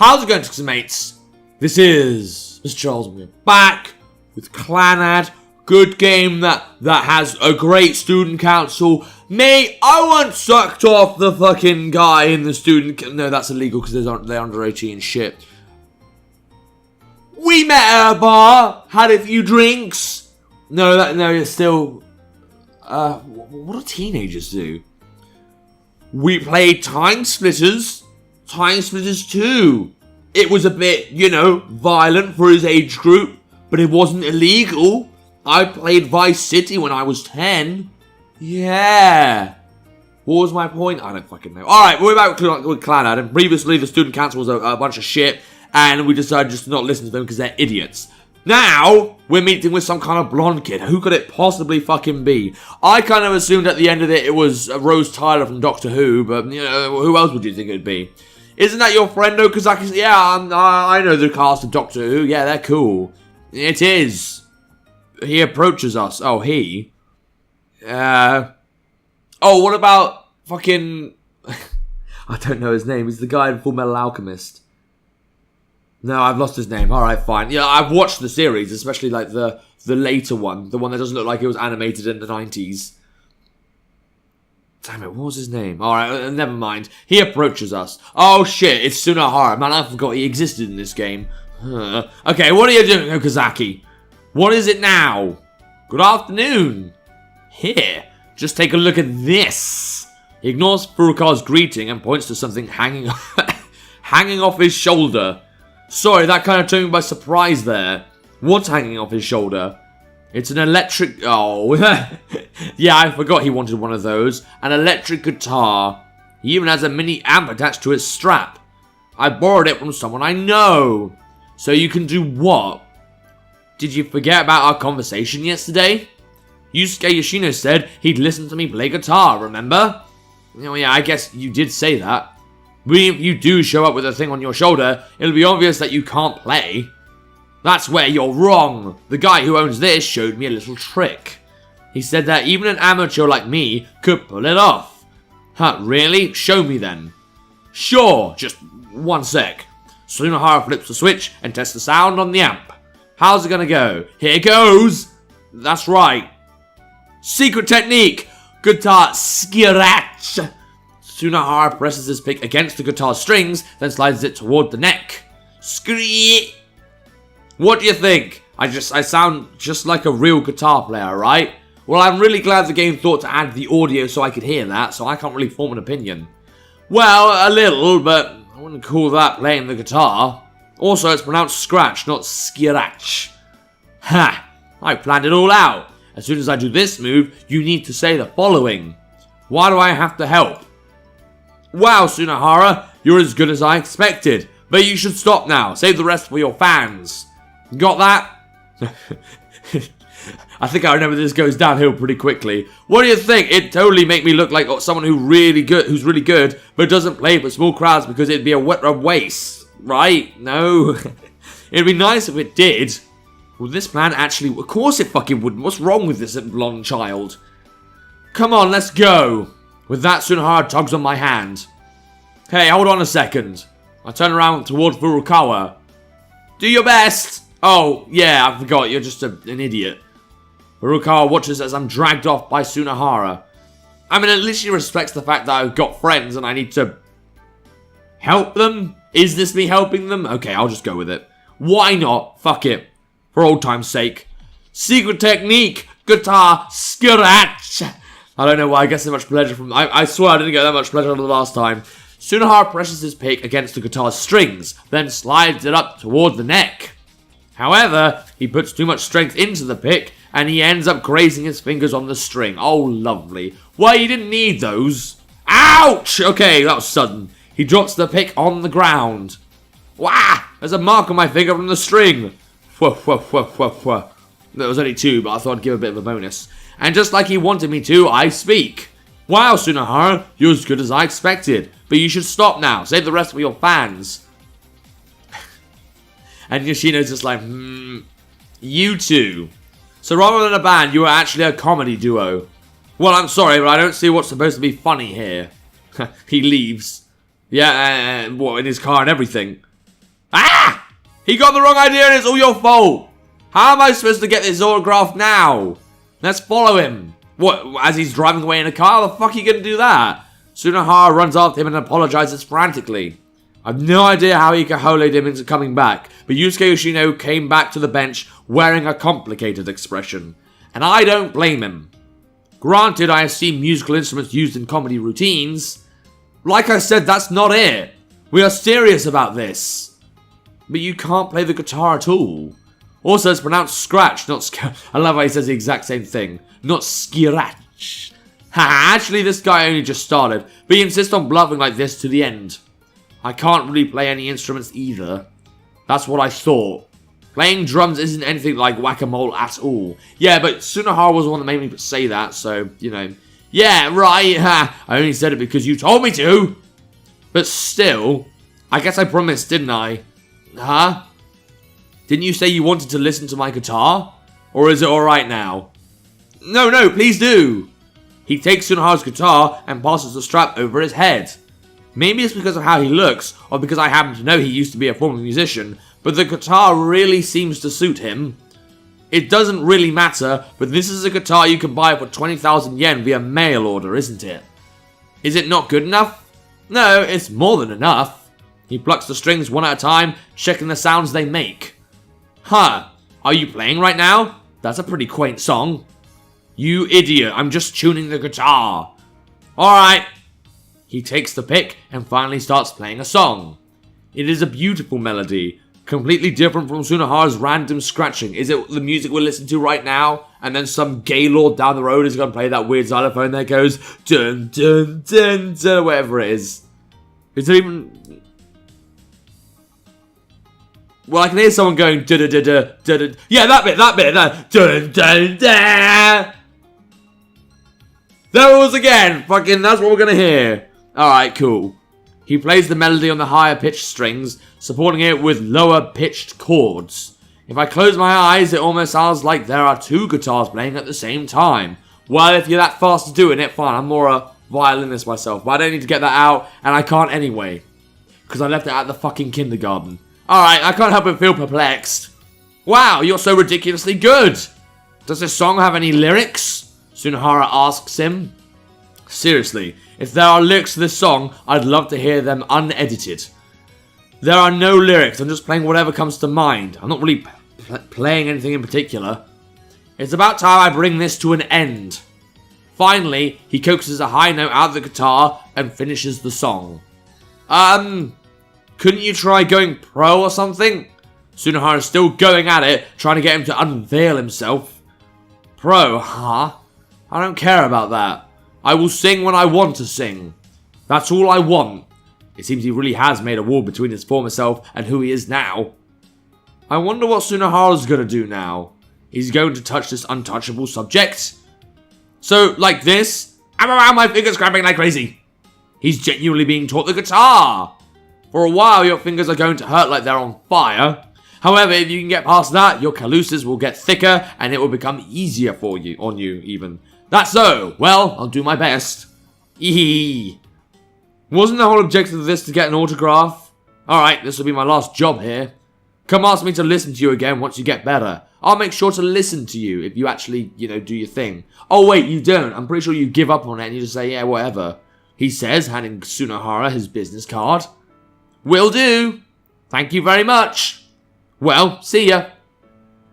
How's it going, mates? This is Mrjacharles, and we're back with Clannad. Good game that has a great student council. Mate, I once sucked off the fucking guy in the student... No, that's illegal because they're under 18 shit. We met at a bar, had a few drinks. No, it's still... what do teenagers do? We played Time Splitters. Time Splitters 2. It was a bit, violent for his age group, but it wasn't illegal. I played Vice City when I was 10. Yeah. What was my point? I don't fucking know. Alright, we're back with Clannad, and previously the student council was a bunch of shit, and we decided just to not listen to them because they're idiots. Now, we're meeting with some kind of blonde kid. Who could it possibly fucking be? I kind of assumed at the end of it was Rose Tyler from Doctor Who, but, who else would you think it would be? Isn't that your friend, Okazaki? Yeah, I know the cast of Doctor Who. Yeah, they're cool. It is. He approaches us. Oh, he? Oh, what about fucking... I don't know his name. He's the guy in Full Metal Alchemist. No, I've lost his name. Alright, fine. Yeah, I've watched the series, especially like the later one. The one that doesn't look like it was animated in the 90s. Damn it, what was his name? Alright, never mind. He approaches us. Oh shit, it's Sunahara. Man, I forgot he existed in this game. Okay, what are you doing, Okazaki? What is it now? Good afternoon. Here, just take a look at this. He ignores Furukawa's greeting and points to something hanging off his shoulder. Sorry, that kind of took me by surprise there. What's hanging off his shoulder? It's an electric... Oh. Yeah, I forgot he wanted one of those. An electric guitar. He even has a mini amp attached to his strap. I borrowed it from someone I know. So you can do what? Did you forget about our conversation yesterday? Yusuke Yoshino said he'd listen to me play guitar, remember? Oh yeah, I guess you did say that. But if you do show up with a thing on your shoulder, it'll be obvious that you can't play. That's where you're wrong. The guy who owns this showed me a little trick. He said that even an amateur like me could pull it off. Huh, really? Show me then. Sure, just one sec. Sunahara flips the switch and tests the sound on the amp. How's it gonna go? Here goes! That's right. Secret technique! Guitar scratch! Sunahara presses his pick against the guitar strings, then slides it toward the neck. Screech! What do you think? I sound just like a real guitar player, right? Well, I'm really glad the game thought to add the audio so I could hear that, so I can't really form an opinion. Well, a little, but I wouldn't call that playing the guitar. Also, it's pronounced scratch, not scratch. Ha! I planned it all out. As soon as I do this move, you need to say the following. Why do I have to help? Wow, Sunahara, you're as good as I expected. But you should stop now. Save the rest for your fans. Got that? I think I remember this goes downhill pretty quickly. What do you think? It'd totally make me look like someone who's really good, but doesn't play for small crowds because it'd be a waste, right? No. It'd be nice if it did. Would this plan actually... Of course it fucking wouldn't. What's wrong with this blonde child? Come on, let's go. With that, Sunahara tugs on my hand. Hey, hold on a second. I turn around toward Furukawa. Do your best! Oh, yeah, I forgot, you're just an idiot. Furukawa watches as I'm dragged off by Sunahara. I mean, at least she respects the fact that I've got friends and I need to... help them? Is this me helping them? Okay, I'll just go with it. Why not? Fuck it. For old time's sake. Secret technique! Guitar scratch! I don't know why I get so much pleasure from... I swear I didn't get that much pleasure the last time. Sunahara presses his pick against the guitar's strings, then slides it up toward the neck. However, he puts too much strength into the pick, and he ends up grazing his fingers on the string. Oh, lovely. Well, you didn't need those. Ouch! Okay, that was sudden. He drops the pick on the ground. Wah! There's a mark on my finger from the string. There was only 2, but I thought I'd give a bit of a bonus. And just like he wanted me to, I speak. Wow, Sunahara, you're as good as I expected. But you should stop now. Save the rest for your fans. And Yoshino's just like, you two. So rather than a band, you are actually a comedy duo. Well, I'm sorry, but I don't see what's supposed to be funny here. He leaves. Yeah, what, in his car and everything. Ah! He got the wrong idea and it's all your fault. How am I supposed to get this autograph now? Let's follow him. What, as he's driving away in a car? How the fuck are you going to do that? Sunahara runs after him and apologizes frantically. I've no idea how he cajole'd him into coming back, but Yusuke Yoshino came back to the bench wearing a complicated expression. And I don't blame him. Granted, I have seen musical instruments used in comedy routines. Like I said, that's not it. We are serious about this. But you can't play the guitar at all. Also, it's pronounced scratch, not I love how he says the exact same thing. Not scratch. Haha, actually this guy only just started, but he insists on bluffing like this to the end. I can't really play any instruments either. That's what I thought. Playing drums isn't anything like whack-a-mole at all. Yeah, but Sunahara was the one that made me say that, so, you know. Yeah, right, ha. I only said it because you told me to. But still, I guess I promised, didn't I? Huh? Didn't you say you wanted to listen to my guitar? Or is it alright now? No, please do. He takes Sunahara's guitar and passes the strap over his head. Maybe it's because of how he looks, or because I happen to know he used to be a former musician, but the guitar really seems to suit him. It doesn't really matter, but this is a guitar you can buy for 20,000 yen via mail order, isn't it? Is it not good enough? No, it's more than enough. He plucks the strings one at a time, checking the sounds they make. Huh, are you playing right now? That's a pretty quaint song. You idiot, I'm just tuning the guitar. Alright. He takes the pick and finally starts playing a song. It is a beautiful melody, completely different from Sunahara's random scratching. Is it the music we're listening to right now? And then some gaylord down the road is going to play that weird xylophone that goes dun dun dun dun, whatever it is. Is it even... Well, I can hear someone going da da da da da da. Yeah, that bit, that dun dun dun. There it was again. Fucking, that's what we're gonna hear. Alright, cool. He plays the melody on the higher pitched strings, supporting it with lower pitched chords. If I close my eyes, it almost sounds like there are two guitars playing at the same time. Well, if you're that fast at doing it, fine, I'm more a violinist myself, but I don't need to get that out, and I can't anyway. Because I left it at the fucking kindergarten. Alright, I can't help but feel perplexed. Wow, you're so ridiculously good! Does this song have any lyrics? Sunahara asks him. Seriously, if there are lyrics to this song, I'd love to hear them unedited. There are no lyrics, I'm just playing whatever comes to mind. I'm not really playing anything in particular. It's about time I bring this to an end. Finally, he coaxes a high note out of the guitar and finishes the song. Couldn't you try going pro or something? Sunahara's still going at it, trying to get him to unveil himself. Pro, huh? I don't care about that. I will sing when I want to sing. That's all I want. It seems he really has made a wall between his former self and who he is now. I wonder what Sunahara's gonna do now. He's going to touch this untouchable subject. So, like this. Ow, my fingers cramping like crazy. He's genuinely being taught the guitar. For a while, your fingers are going to hurt like they're on fire. However, if you can get past that, your calluses will get thicker and it will become easier for you, on you even. That's so. Well, I'll do my best. Eehee. Wasn't the whole objective of this to get an autograph? Alright, this will be my last job here. Come ask me to listen to you again once you get better. I'll make sure to listen to you if you actually, do your thing. Oh wait, you don't. I'm pretty sure you give up on it and you just say, yeah, whatever. He says, handing Sunahara his business card. Will do. Thank you very much. Well, see ya.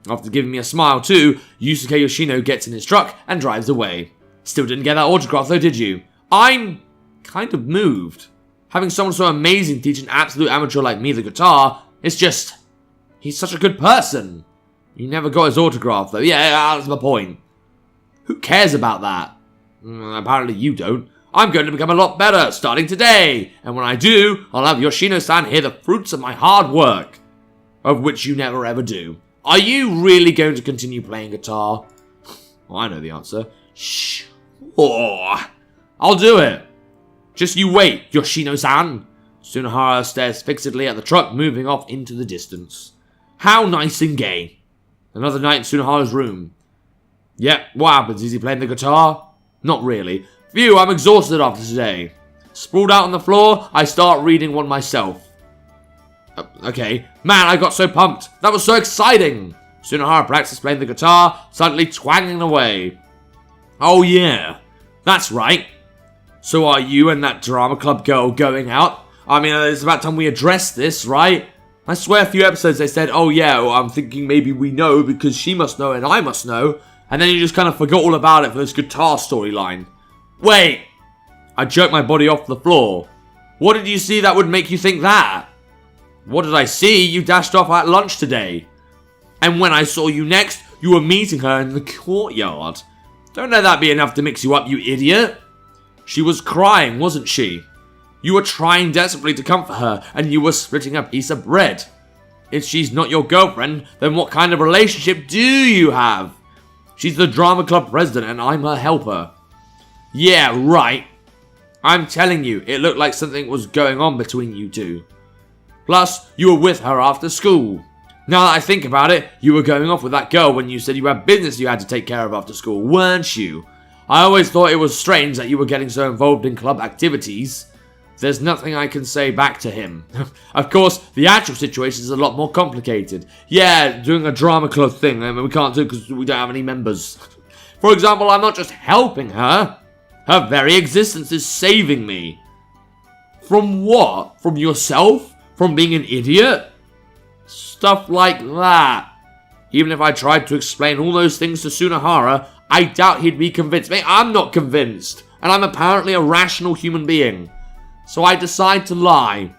After giving me a smile too, Yusuke Yoshino gets in his truck and drives away. Still didn't get that autograph though, did you? I'm kind of moved. Having someone so amazing teach an absolute amateur like me the guitar, it's just... He's such a good person. You never got his autograph though. Yeah, that's my point. Who cares about that? Apparently you don't. I'm going to become a lot better starting today. And when I do, I'll have Yoshino-san hear the fruits of my hard work. Of which you never ever do. Are you really going to continue playing guitar? Well, I know the answer. Shh. Oh, I'll do it. Just you wait, Yoshino-san. Sunahara stares fixedly at the truck moving off into the distance. How nice and gay. Another night in Sunahara's room. Yep, what happens? Is he playing the guitar? Not really. Phew, I'm exhausted after today. Sprawled out on the floor, I start reading one myself. Okay. Man, I got so pumped. That was so exciting. Sunahara practiced playing the guitar, suddenly twanging away. Oh yeah, that's right. So are you and that drama club girl going out? I mean, it's about time we addressed this, right? I swear a few episodes they said, oh yeah, well, I'm thinking maybe we know because she must know and I must know. And then you just kind of forgot all about it for this guitar storyline. Wait, I jerked my body off the floor. What did you see that would make you think that? What did I see? You dashed off at lunch today. And when I saw you next, you were meeting her in the courtyard. Don't let that be enough to mix you up, you idiot. She was crying, wasn't she? You were trying desperately to comfort her, and you were splitting a piece of bread. If she's not your girlfriend, then what kind of relationship do you have? She's the drama club president, and I'm her helper. Yeah, right. I'm telling you, it looked like something was going on between you two. Plus, you were with her after school. Now that I think about it, you were going off with that girl when you said you had business you had to take care of after school, weren't you? I always thought it was strange that you were getting so involved in club activities. There's nothing I can say back to him. Of course, the actual situation is a lot more complicated. Yeah, doing a drama club thing, I mean, we can't do it because we don't have any members. For example, I'm not just helping her. Her very existence is saving me. From what? From yourself? From being an idiot? Stuff like that. Even if I tried to explain all those things to Sunahara, I doubt he'd be convinced. Mate, I'm not convinced. And I'm apparently a rational human being. So I decide to lie.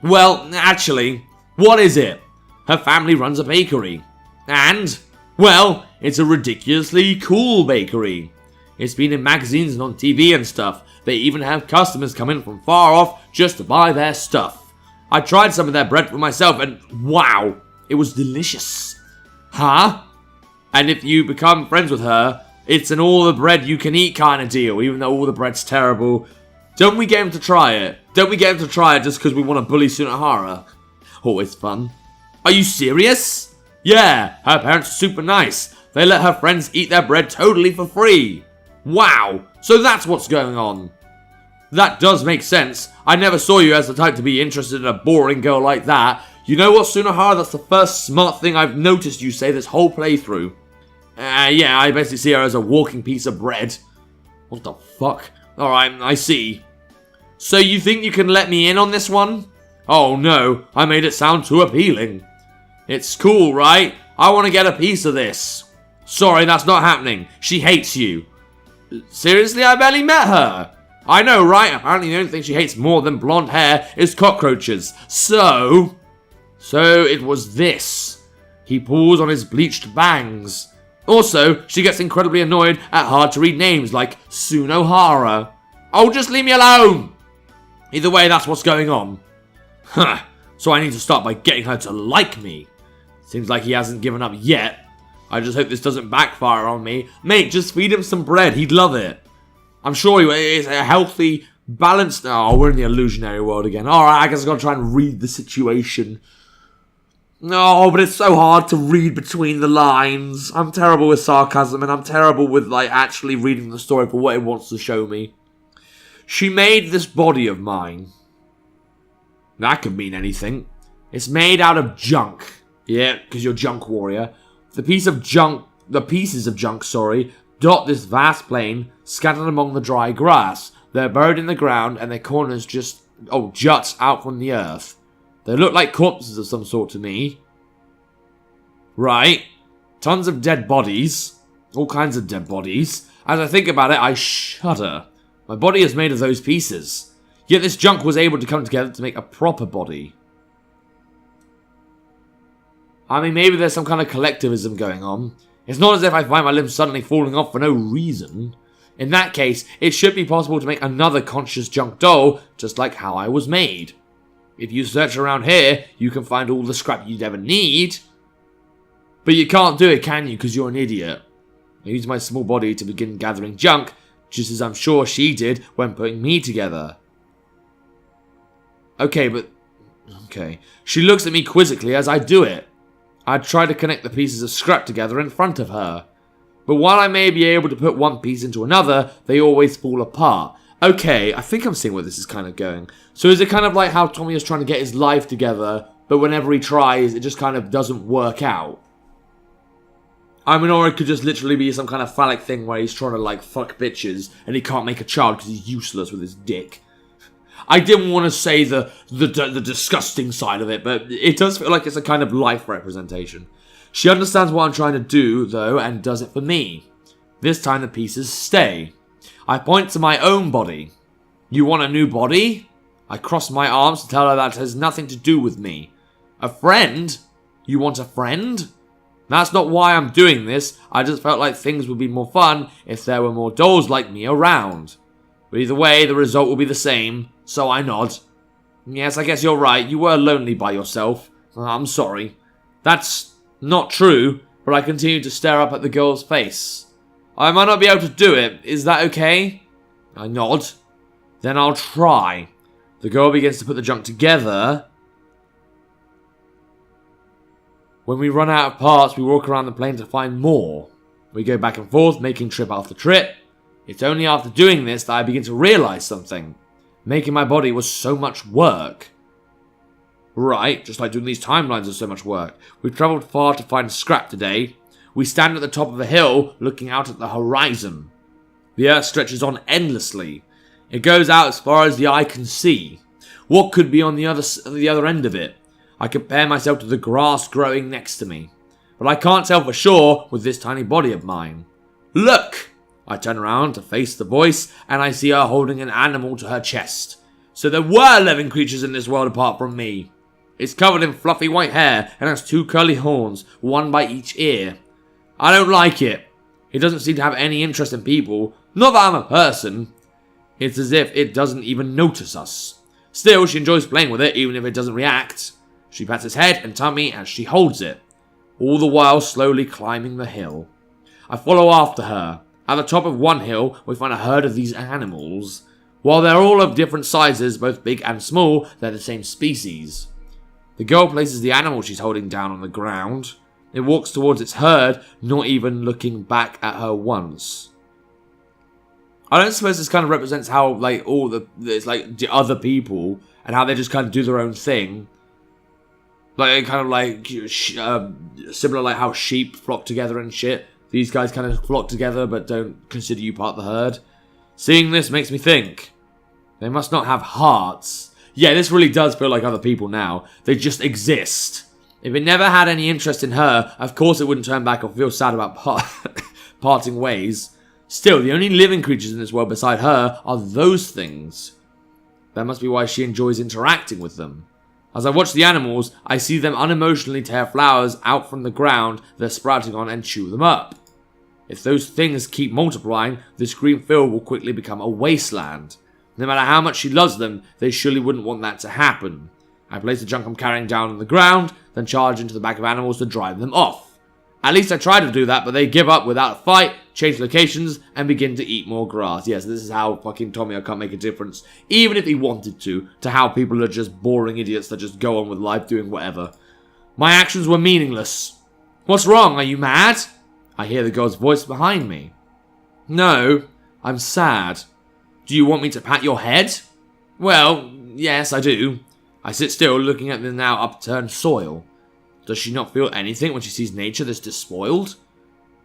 Well, actually, what is it? Her family runs a bakery. And, well, it's a ridiculously cool bakery. It's been in magazines and on TV and stuff. They even have customers come in from far off just to buy their stuff. I tried some of their bread for myself and wow, it was delicious. Huh? And if you become friends with her, it's an all the bread you can eat kind of deal, even though all the bread's terrible. Don't we get him to try it? Don't we get him to try it just because we want to bully Sunahara? Always fun. Are you serious? Yeah, her parents are super nice. They let her friends eat their bread totally for free. Wow, so that's what's going on. That does make sense. I never saw you as the type to be interested in a boring girl like that. You know what, Sunahara? That's the first smart thing I've noticed you say this whole playthrough. Yeah, I basically see her as a walking piece of bread. What the fuck? Alright, I see. So you think you can let me in on this one? Oh no, I made it sound too appealing. It's cool, right? I want to get a piece of this. Sorry, that's not happening. She hates you. Seriously, I barely met her. I know, right? Apparently the only thing she hates more than blonde hair is cockroaches. So it was this. He pulls on his bleached bangs. Also, she gets incredibly annoyed at hard-to-read names like Sunahara. Oh, just leave me alone! Either way, that's what's going on. Huh. So I need to start by getting her to like me. Seems like he hasn't given up yet. I just hope this doesn't backfire on me. Mate, just feed him some bread. He'd love it. I'm sure it's a healthy, balanced... Oh, we're in the illusionary world again. Alright, I guess I've got to try and read the situation. No, but it's so hard to read between the lines. I'm terrible with sarcasm, and I'm terrible with, actually reading the story for what it wants to show me. She made this body of mine. That could mean anything. It's made out of junk. Yeah, because you're junk warrior. The pieces of junk, dot this vast plain, scattered among the dry grass. They're buried in the ground, and their corners juts out from the earth. They look like corpses of some sort to me. Right. Tons of dead bodies. All kinds of dead bodies. As I think about it, I shudder. My body is made of those pieces. Yet this junk was able to come together to make a proper body. I mean, maybe there's some kind of collectivism going on. It's not as if I find my limbs suddenly falling off for no reason. In that case, it should be possible to make another conscious junk doll, just like how I was made. If you search around here, you can find all the scrap you'd ever need. But you can't do it, can you? Because you're an idiot. I use my small body to begin gathering junk, just as I'm sure she did when putting me together. Okay. She looks at me quizzically as I do it. I try to connect the pieces of scrap together in front of her. But while I may be able to put one piece into another, they always fall apart. Okay, I think I'm seeing where this is kind of going. So is it kind of like how Tommy is trying to get his life together, but whenever he tries, it just kind of doesn't work out. I mean, or it could just literally be some kind of phallic thing where he's trying to, like, fuck bitches, and he can't make a child because he's useless with his dick. I didn't want to say the disgusting side of it, but it does feel like it's a kind of life representation. She understands what I'm trying to do, though, and does it for me. This time the pieces stay. I point to my own body. You want a new body? I cross my arms to tell her that has nothing to do with me. A friend? You want a friend? That's not why I'm doing this. I just felt like things would be more fun if there were more dolls like me around. But either way, the result will be the same, so I nod. Yes, I guess you're right. You were lonely by yourself. I'm sorry. That's not true, but I continue to stare up at the girl's face. I might not be able to do it. Is that okay? I nod. Then I'll try. The girl begins to put the junk together. When we run out of parts, we walk around the plane to find more. We go back and forth, making trip after trip. It's only after doing this that I begin to realize something. Making my body was so much work. Right, just like doing these timelines is so much work. We've travelled far to find scrap today. We stand at the top of a hill, looking out at the horizon. The earth stretches on endlessly. It goes out as far as the eye can see. What could be on the other end of it? I compare myself to the grass growing next to me. But I can't tell for sure with this tiny body of mine. Look! I turn around to face the voice, and I see her holding an animal to her chest. So there were living creatures in this world apart from me. It's covered in fluffy white hair, and has 2 curly horns, one by each ear. I don't like it. It doesn't seem to have any interest in people. Not that I'm a person. It's as if it doesn't even notice us. Still, she enjoys playing with it, even if it doesn't react. She pats its head and tummy as she holds it, all the while slowly climbing the hill. I follow after her. At the top of one hill, we find a herd of these animals. While they're all of different sizes, both big and small, they're the same species. The girl places the animal she's holding down on the ground. It walks towards its herd, not even looking back at her once. I don't suppose this kind of represents how, like, there's, like, the other people, and how they just kind of do their own thing. Like, kind of like, similar like how sheep flock together and shit. These guys kind of flock together but don't consider you part of the herd. Seeing this makes me think. They must not have hearts. Yeah, this really does feel like other people now. They just exist. If it never had any interest in her, of course it wouldn't turn back or feel sad about parting ways. Still, the only living creatures in this world beside her are those things. That must be why she enjoys interacting with them. As I watch the animals, I see them unemotionally tear flowers out from the ground they're sprouting on and chew them up. If those things keep multiplying, this green field will quickly become a wasteland. No matter how much she loves them, they surely wouldn't want that to happen. I place the junk I'm carrying down on the ground, then charge into the back of animals to drive them off. At least I try to do that, but they give up without a fight, change locations, and begin to eat more grass. Yes, this is how fucking Tomio can't make a difference, even if he wanted to how people are just boring idiots that just go on with life doing whatever. My actions were meaningless. What's wrong? Are you mad? I hear the girl's voice behind me. No, I'm sad. Do you want me to pat your head? Well, yes, I do. I sit still, looking at the now upturned soil. Does she not feel anything when she sees nature this despoiled?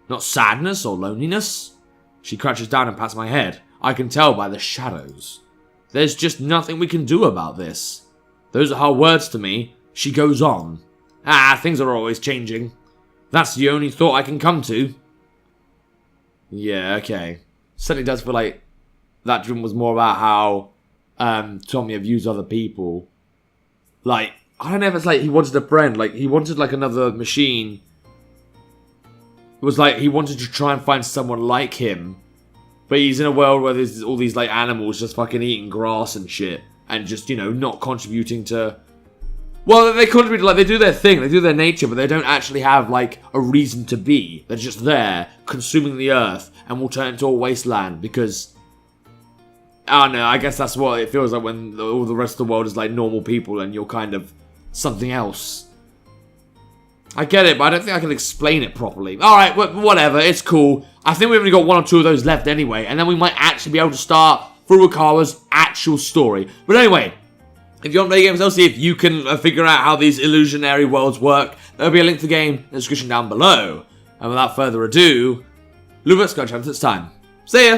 Not sadness or loneliness? She crouches down and pats my head. I can tell by the shadows. There's just nothing we can do about this. Those are her words to me. She goes on. Things are always changing. That's the only thought I can come to. Yeah, okay. Certainly does feel like that dream was more about how Tommy views other people. Like, I don't know if it's like he wanted a friend. Like, he wanted like another machine. It was like he wanted to try and find someone like him. But he's in a world where there's all these like animals just fucking eating grass and shit. And just, you know, not contributing to... Well, they contribute, like, they do their thing. They do their nature, but they don't actually have, like, a reason to be. They're just there, consuming the earth, and will turn into a wasteland because... I don't know, I guess that's what it feels like when all the rest of the world is, like, normal people and you're kind of something else. I get it, but I don't think I can explain it properly. Alright, whatever, it's cool. I think we've only got 1 or 2 of those left anyway, and then we might actually be able to start Furukawa's actual story. But anyway, If you want to play games, I'll see if you can figure out how these illusionary worlds work. There'll be a link to the game in the description down below. And without further ado, Lubert's got a chance, it's time. See ya!